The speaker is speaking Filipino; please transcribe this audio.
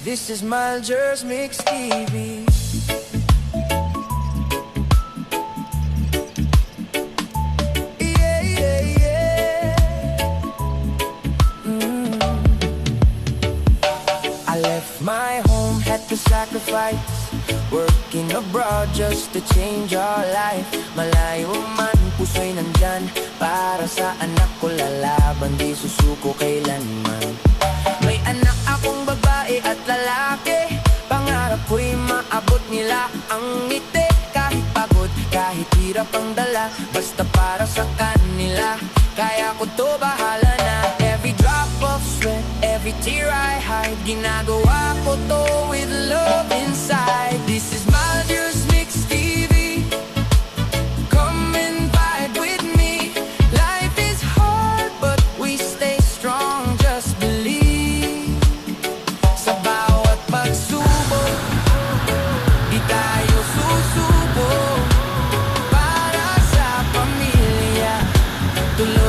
This is Malger's Mix TV. Yeah, yeah, yeah. I left my home, had to sacrifice, working abroad just to change our life. Malayo man, puso'y nandyan, para sa anak ko lalaban, di susuko kailanman. May anak akong babae at lalaki, pangarap ko'y maabot nila ang ngiti. Kahit pagod, kahit hirap ang dala, basta para sa kanila, kaya ko to, bahala na. Every drop of sweat, every tear I hide, ginagawa ko to with love inside. This is Malger's Mix TV. Come and vibe with me. Life is hard but we stay strong, just believe. Sa bawat pagsubok, di tayo susuko. Para sa pamilya, tuloy